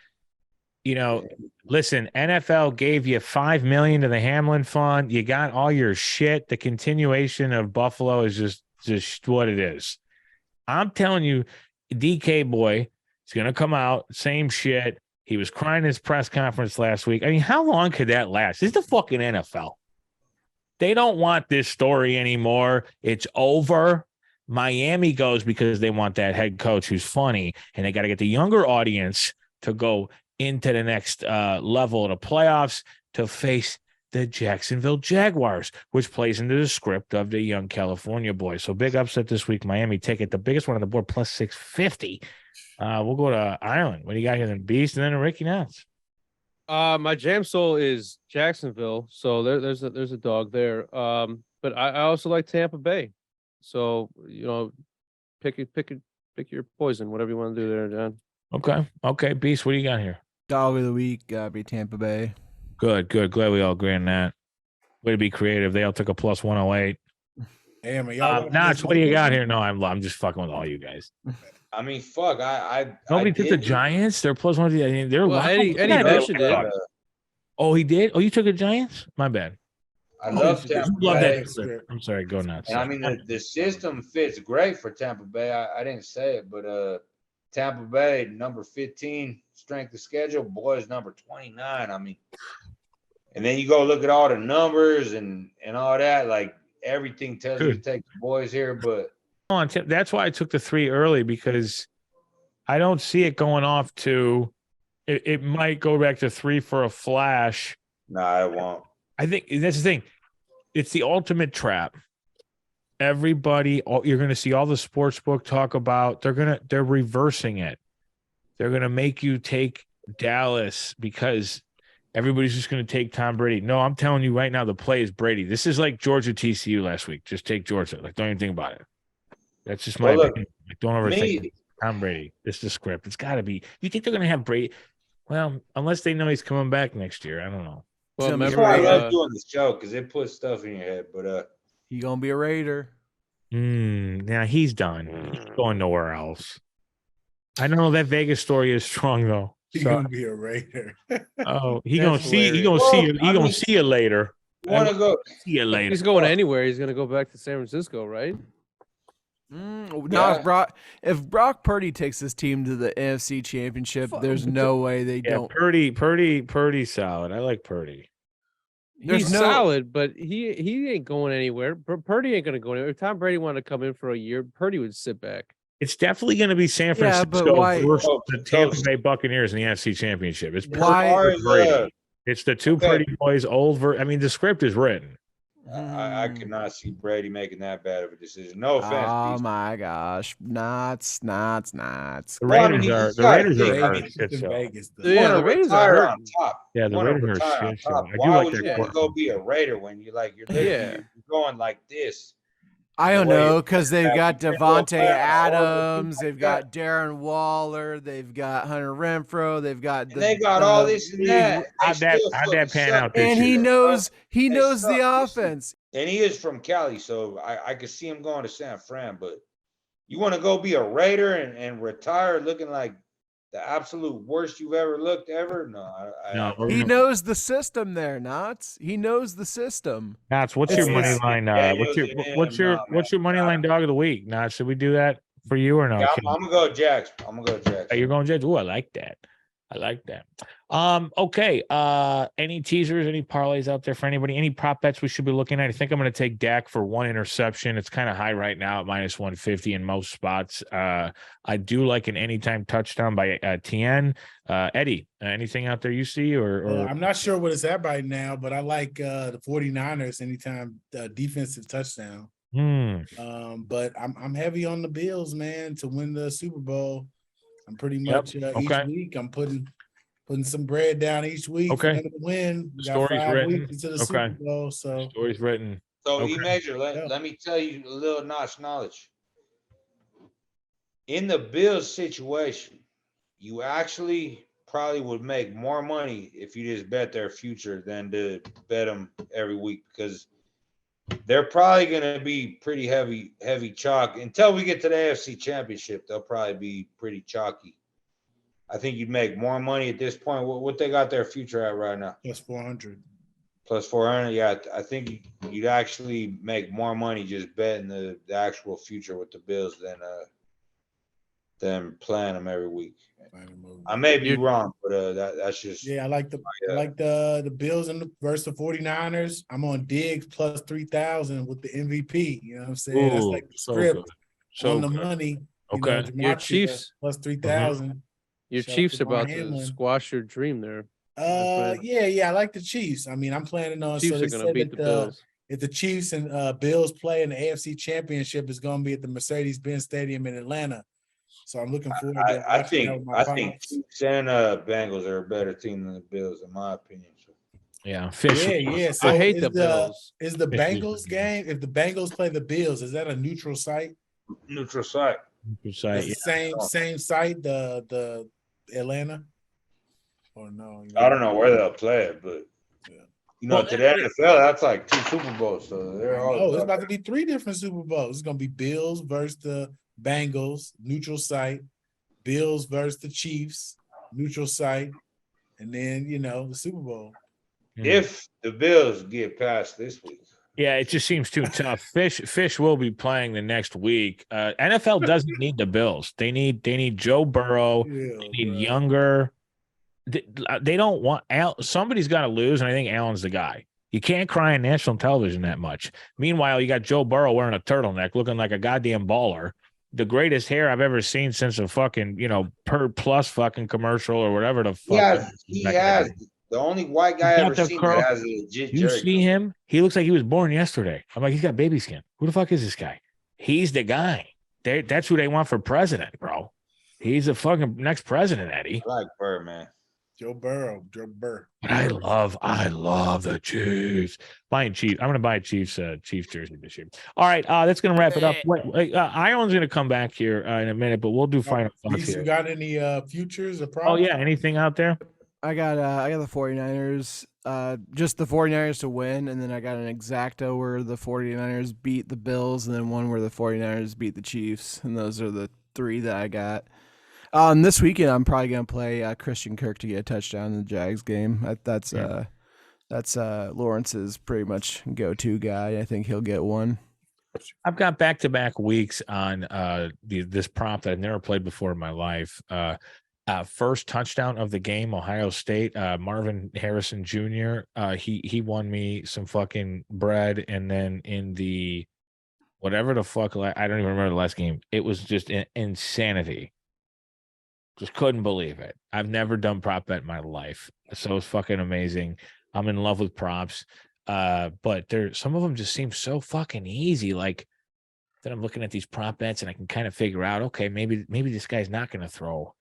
S3: You know, listen, NFL gave you $5 million to the Hamlin Fund. You got all your shit. The continuation of Buffalo is just what it is. I'm telling you, DK boy is going to come out, same shit. He was crying in his press conference last week. I mean, how long could that last? This is the fucking NFL. They don't want this story anymore. It's over. Miami goes because they want that head coach who's funny, and they got to get the younger audience to go into the next level of the playoffs to face the Jacksonville Jaguars, which plays into the script of the young California boys. So big upset this week. Miami take it, the biggest one on the board, plus 650. We'll go to Ireland. What do you got here? Then Beast and then a Wriky Knotz.
S5: My jam soul is Jacksonville, so there's a dog there. But I also like Tampa Bay. So pick your poison, whatever you want to do there, John.
S3: Okay, Beast. What do you got here?
S4: Dog of the week, gotta be Tampa Bay.
S3: Good. Glad we all agree on that. Way to be creative. They all took a plus 108.
S2: Damn, y'all.
S3: Notch, what do you got here? No, I'm just fucking with all you guys.
S1: I mean, fuck.
S3: Nobody took the Giants. They're plus 1. I mean, they're
S5: Eddie Bishop did.
S3: Oh, he did. Oh, you took the Giants? My bad.
S1: I love Tampa
S3: Bay.
S1: Bay.
S3: I'm sorry. Go nuts.
S1: And I mean, the system fits great for Tampa Bay. I didn't say it, but Tampa Bay, number 15 strength of schedule, boys number 29. I mean, and then you go look at all the numbers and all that. Like everything tells you to take the boys here, but
S3: that's why I took the 3 early, because I don't see it going off to. It might go back to 3 for a flash.
S1: No, it won't.
S3: I think that's the thing. It's the ultimate trap. Everybody, you're going to see all the sports book talk about. They're reversing it. They're going to make you take Dallas because everybody's just going to take Tom Brady. No, I'm telling you right now, the play is Brady. This is like Georgia TCU last week. Just take Georgia. Like, don't even think about it. That's just my opinion. Like, don't overthink it. Tom Brady. This is the script. It's got to be. You think they're going to have Brady? Well, unless they know he's coming back next year. I don't know.
S5: Well,
S1: remember, I love doing this show because it puts stuff in your head. But
S4: he gonna be a Raider.
S3: Now he's done. He's going nowhere else. I don't know. That Vegas story is strong though.
S2: He's gonna be a Raider.
S3: Oh, he gonna see you later.
S1: You want to go?
S3: See you later.
S5: He's going anywhere. He's gonna go back to San Francisco, right?
S4: No, if Brock Purdy takes this team to the NFC Championship, there's no way they don't.
S3: Purdy solid. I like Purdy.
S5: He's solid, but he ain't going anywhere. Purdy ain't gonna go anywhere. If Tom Brady wanted to come in for a year, Purdy would sit back.
S3: It's definitely going to be San Francisco versus the Tampa Bay Buccaneers in the NFC Championship. It's Brady. It's the two Purdy boys. I mean, the script is written.
S1: I cannot see Brady making that bad of a decision. No offense.
S4: Oh my gosh, Knots.
S3: The Raiders are Vegas.
S5: Yeah, the Raiders are
S1: on top.
S3: Yeah, the Raiders are shit.
S1: Why would you want to go be a Raider when you're going like this?
S4: I don't know, because they've got Devontae Adams, they've got Darren Waller, they've got Hunter Renfrow, they've got
S1: all this and that.
S3: How'd that pan out this
S4: and
S3: year?
S4: he knows the offense.
S1: And he is from Cali, so I could see him going to San Fran. But you want to go be a Raider and retire looking like the absolute worst you've ever looked ever? No.
S4: He knows the system there, Knots. He knows the system.
S3: Knots, what's your money line? What's your money line dog of the week? Knots, should we do that for you or no?
S1: Yeah, I'm gonna go Jags.
S3: You're going Jags. Oh, I like that. I like that. Okay. Any teasers, any parlays out there for anybody? Any prop bets we should be looking at? I think I'm going to take Dak for 1 interception. It's kind of high right now at -150 in most spots. I do like an anytime touchdown by Tien. Eddie, anything out there you see or
S2: I'm not sure what it's at right now, but I like the 49ers anytime defensive touchdown. But I'm heavy on the Bills, man, to win the Super Bowl. I'm pretty much each week I'm putting some bread down each week for them to win. We got 5 weeks into the Super Bowl, so
S3: story's written.
S1: So E-Major, let me tell you a little notch knowledge. In the Bills situation, you actually probably would make more money if you just bet their future than to bet them every week, because they're probably going to be pretty heavy chalk. Until we get to the AFC Championship, they'll probably be pretty chalky. I think you'd make more money at this point. What they got their future at right now?
S2: plus 400.
S1: Plus 400, yeah. I think you'd actually make more money just betting the actual future with the Bills than playing them every week. I may be wrong, but that's just
S2: I like the Bills and versus the 49ers. I'm on Diggs plus 3,000 with the MVP. You know what I'm saying? That's like the script on the money.
S3: Okay,
S5: your Chiefs
S2: plus 3,000.
S5: Your Chiefs about to squash your dream there.
S2: I like the Chiefs. I mean, I'm planning on.
S5: Chiefs are going to beat the Bills.
S2: If the Chiefs and Bills play in the AFC Championship, is going to be at the Mercedes-Benz Stadium in Atlanta. So I'm looking forward to
S1: I think Chiefs and Bengals are a better team than the Bills, in my opinion. So.
S3: Yeah,
S2: So
S5: I hate the Bills.
S2: Is the Bengals game? If the Bengals play the Bills, is that a neutral site?
S1: Neutral site.
S2: It's the same site, the Atlanta. Or no?
S1: I don't know where they'll play it, but to the NFL, that's like 2 Super Bowls. So they're all.
S2: Oh, it's about to be 3 different Super Bowls. It's going to be Bills versus the Bengals, neutral site. Bills versus the Chiefs, neutral site, and then the Super Bowl.
S1: If the Bills get past this week.
S3: Yeah, it just seems too tough. Fish will be playing the next week. NFL doesn't need the Bills. They need Joe Burrow. They need younger. They don't want somebody's got to lose, and I think Allen's the guy. You can't cry on national television that much. Meanwhile, you got Joe Burrow wearing a turtleneck, looking like a goddamn baller. The greatest hair I've ever seen since a fucking, per plus fucking commercial or whatever the fuck.
S1: He has the only white guy I've ever seen that has a legit
S3: You
S1: jersey.
S3: see him? He looks like he was born yesterday. I'm like, he's got baby skin. Who the fuck is this guy? He's the guy. That's who they want for president, bro. He's the fucking next president, Eddie.
S1: I like Burr, man.
S2: Joe Burr.
S3: I love the Chiefs. Buying Chiefs. I'm going to buy a Chiefs jersey this year. All right, that's going to wrap it up. Ion's going to come back here in a minute, but we'll do final thoughts here.
S2: You got any futures or
S3: Oh
S2: problems?
S3: yeah, anything out there?
S4: I got the 49ers, just the 49ers to win, and then I got an exacta where the 49ers beat the Bills, and then one where the 49ers beat the Chiefs, and those are the 3 that I got. This weekend I'm probably gonna play Christian Kirk to get a touchdown in the Jags game. That's Lawrence's pretty much go-to guy. I think he'll get one.
S3: I've got back-to-back weeks on this prop that I've never played before in my life. First touchdown of the game, Ohio State, Marvin Harrison Jr. He won me some fucking bread, and then in the whatever the fuck, I don't even remember the last game. It was just insanity. Just couldn't believe it. I've never done prop bet in my life, so it's fucking amazing. I'm in love with props, but some of them just seem so fucking easy. Like that, I'm looking at these prop bets and I can kind of figure out, okay, maybe this guy's not going to throw,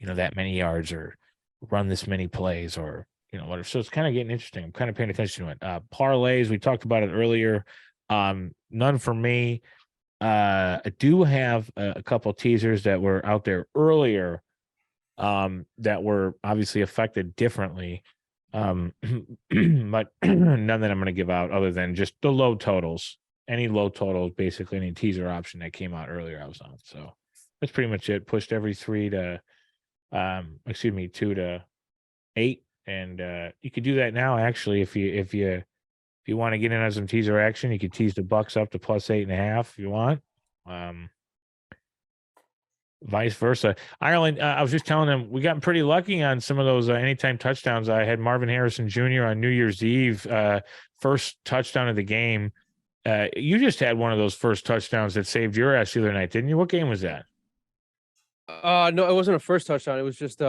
S3: that many yards or run this many plays or whatever. So it's kind of getting interesting. I'm kind of paying attention to it. Parlays, we talked about it earlier. None for me. I do have a couple teasers that were out there earlier. That were obviously affected differently, but none that I'm going to give out other than just the low totals. Any low totals, basically any teaser option that came out earlier, I was on. So that's pretty much it. Pushed every 2 to 8, and you could do that now. Actually, if you want to get in on some teaser action, you could tease the Bucks up to plus 8.5 if you want. vice versa. Ireland, I was just telling them we got pretty lucky on some of those anytime touchdowns. I had Marvin Harrison Jr. on New Year's Eve, first touchdown of the game. You just had one of those first touchdowns that saved your ass the other night, didn't you? What game was that?
S5: No, it wasn't a first touchdown. It was just it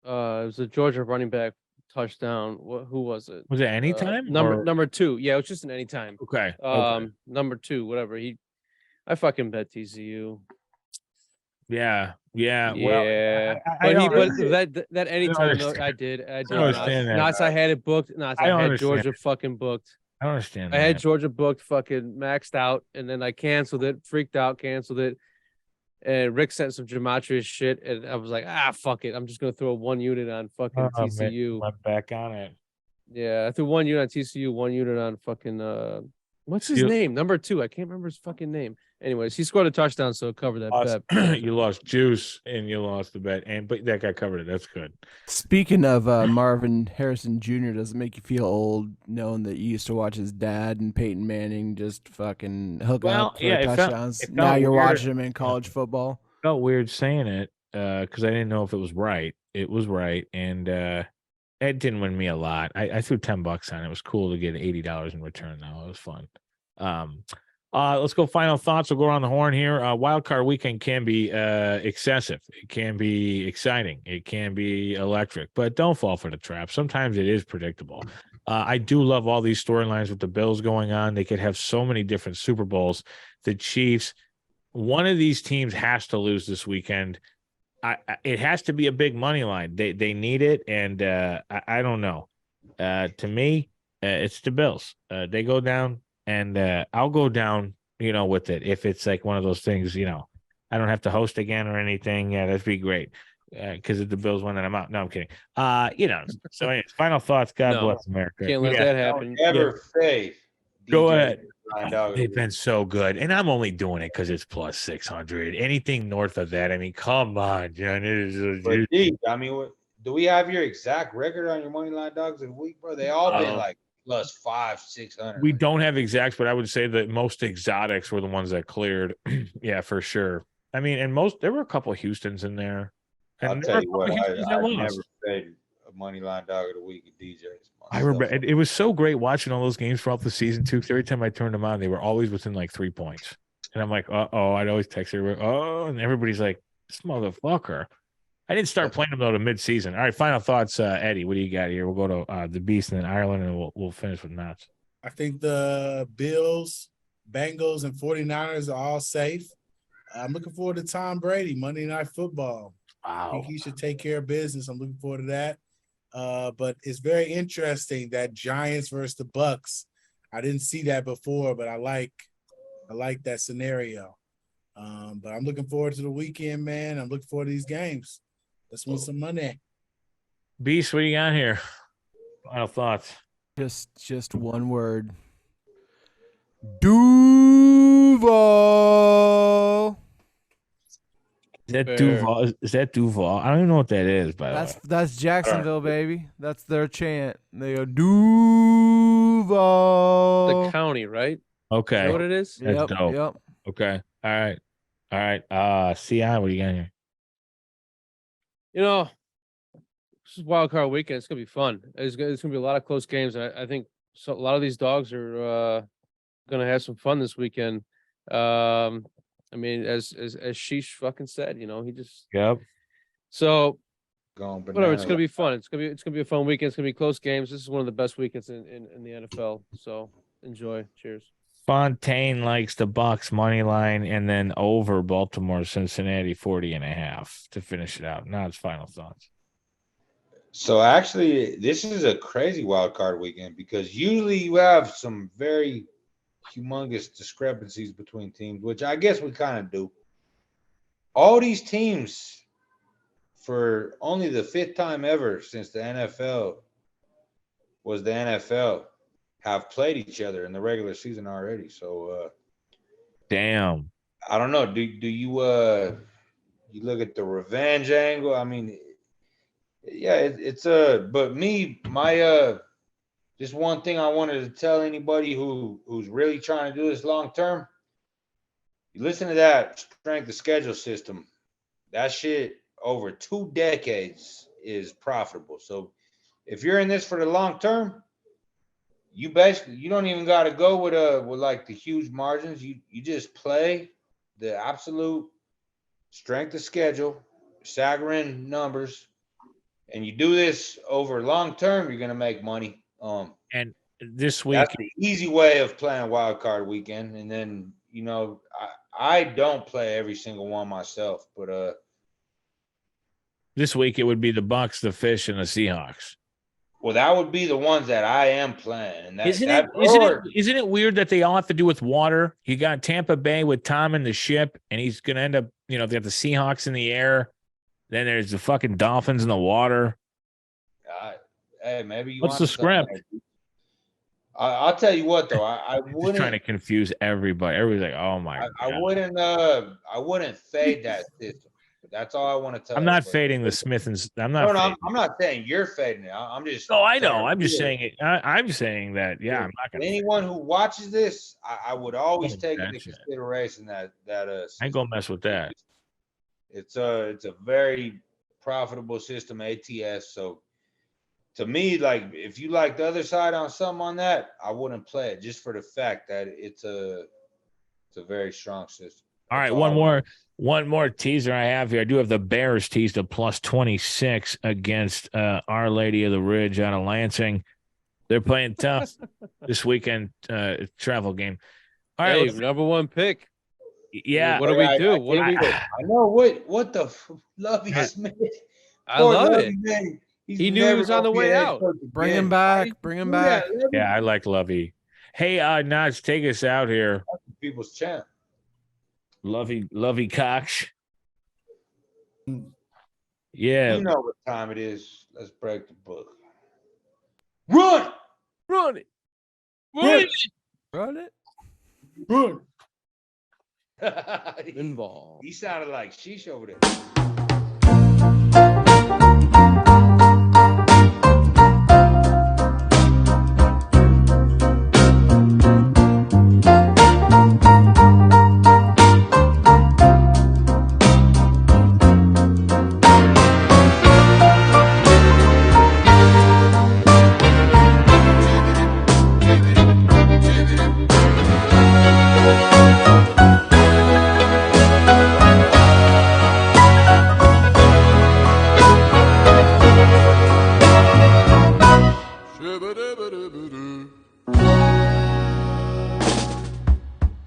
S5: was a Georgia running back touchdown. Who was it?
S3: Was it anytime?
S5: Number 2. Yeah, it was just an anytime.
S3: Okay.
S5: Number 2, whatever. I fucking bet TCU.
S3: Yeah.
S5: Yeah.
S3: Well,
S5: but that anytime note, I did.
S3: I understand that.
S5: Knott's, I had it booked. Knott's, I had Georgia fucking booked.
S3: I don't understand.
S5: I had Georgia booked, fucking maxed out, and then I canceled it, freaked out, canceled it. And Rick sent some gematria shit, and I was like, fuck it. I'm just gonna throw 1 unit on fucking TCU.
S3: Man, went back on it.
S5: Yeah, I threw 1 unit on TCU, 1 unit on fucking what's his name? Number 2. I can't remember his fucking name. Anyways, he scored a touchdown, so cover that bet.
S3: You lost juice and you lost the bet, but that guy covered it. That's good.
S4: Speaking of Marvin Harrison Jr., does it make you feel old knowing that you used to watch his dad and Peyton Manning just fucking hook up for touchdowns? Now you're watching him in college football.
S3: Felt weird saying it because I didn't know if it was right. It was right, and it didn't win me a lot. I threw $10 on it. It was cool to get $80 in return. Though it was fun. Let's go final thoughts. We'll go around the horn here. Wildcard weekend can be excessive. It can be exciting. It can be electric, but don't fall for the trap. Sometimes it is predictable. I do love all these storylines with the Bills going on. They could have so many different Super Bowls. The Chiefs, one of these teams has to lose this weekend. It has to be a big money line. They need it, and I don't know. To me, it's the Bills. They go down. And I'll go down, with it. If it's like one of those things, I don't have to host again or anything. Yeah, that'd be great. Because if the Bills win, then I'm out. No, I'm kidding. So anyways, final thoughts. God bless America.
S5: Can't let that happen.
S1: Never say.
S3: Go ahead. They've been so good. And I'm only doing it because it's plus 600. Anything north of that, I mean, come on, John.
S1: I mean, do we have your exact record on your money line dogs of the week, bro? They all been like plus 500-600.
S3: We don't have exacts, but I would say that most exotics were the ones that cleared. Yeah, for sure. I mean, and there were a couple of Houstons in there.
S1: I'll tell you what, I never paid a money line dog of the week at DJ's.
S3: I remember it was so great watching all those games throughout the season too. Because every time I turned them on, they were always within like 3 points, and I'm like, I'd always text everybody, and everybody's like, this motherfucker. I didn't start playing them though to mid-season. All right, final thoughts, Eddie. What do you got here? We'll go to the Beast and then Ireland, and we'll finish with Knotz.
S2: I think the Bills, Bengals, and 49ers are all safe. I'm looking forward to Tom Brady, Monday Night Football.
S3: Wow.
S2: I think he should take care of business. I'm looking forward to that. But it's very interesting that Giants versus the Bucks. I didn't see that before, but I like that scenario. But I'm looking forward to the weekend, man. I'm looking forward to these games. Let's win some money.
S3: Beast, what do you got here? Final thoughts.
S4: Just one word. Duval.
S3: Is that Duval? Is that Duval? I don't even know what that is, by the way.
S4: That's Jacksonville, baby. That's their chant. They go Duval.
S5: The county, right?
S3: Okay.
S5: You know what it is?
S3: That's dope.
S4: Yep.
S3: Okay. All right. CI, what do you got here?
S5: This is wild card weekend. It's gonna be fun. It's gonna be a lot of close games. I think a lot of these dogs are gonna have some fun this weekend. I mean, as Sheesh fucking said, he just So whatever. It's gonna be fun. It's gonna be a fun weekend. It's gonna be close games. This is one of the best weekends in the NFL. So enjoy. Cheers.
S3: Fontaine likes the Bucks money line and then over Baltimore, Cincinnati 40.5 to finish it out. Now it's final thoughts.
S1: So actually, this is a crazy wild card weekend because usually you have some very humongous discrepancies between teams, which I guess we kind of do. All these teams, for only the 5th time ever since the NFL was the NFL, have played each other in the regular season already. So,
S3: damn.
S1: I don't know. Do you you look at the revenge angle? I mean, yeah, it's but my just one thing I wanted to tell anybody who's really trying to do this long term. You listen to that strength of schedule system. that shit over 2 decades is profitable. So if you're in this for the long term, you don't even got to go with like the huge margins. You just play the absolute strength of schedule, Sagarin numbers, and you do this over long term, you're gonna make money.
S3: And this week,
S1: that's the easy way of playing wild card weekend. And then I don't play every single one myself, but
S3: this week it would be the Bucks, the Fish, and the Seahawks.
S1: Well, that would be the ones that I am playing. And
S3: Isn't it weird that they all have to do with water? You got Tampa Bay with Tom and the ship, and he's going to end up, they have the Seahawks in the air. Then there's the fucking Dolphins in the water.
S1: Hey, maybe you
S3: What's the script?
S1: I'll tell you what, though. I wouldn't.
S3: Just trying to confuse everybody. Everybody's like, oh, my God.
S1: I wouldn't fade that system. That's all I want to tell you.
S3: I'm not fading the Smith and I'm
S1: not saying you're fading it. I'm just.
S3: Oh, I know. I'm just saying it. I'm saying that. Yeah, I'm not gonna.
S1: Anyone who watches this, I would always take into consideration that
S3: I ain't gonna mess with that.
S1: It's a very profitable system, ATS. So to me, like if you like the other side on something on that, I wouldn't play it just for the fact that it's a very strong system.
S3: All right, one more teaser I have here. I do have the Bears teased a plus 26 against Our Lady of the Ridge out of Lansing. They're playing tough this weekend, travel game. All right,
S5: number one pick.
S3: Yeah.
S5: What do we do?
S1: I know what the Lovey Smith.
S5: I love it. He knew he was on the way out.
S4: Bring him back. Bring him back.
S3: Yeah, I like Lovey. Hey, Knotz, take us out here.
S1: People's champ.
S3: Lovey Cox. Yeah.
S1: You know what time it is. Let's break the book. Run it.
S5: Run it.
S4: Run it.
S2: Run.
S5: Involved.
S1: He sounded like sheesh over there.
S6: Shabba-dabba-dabba-doo.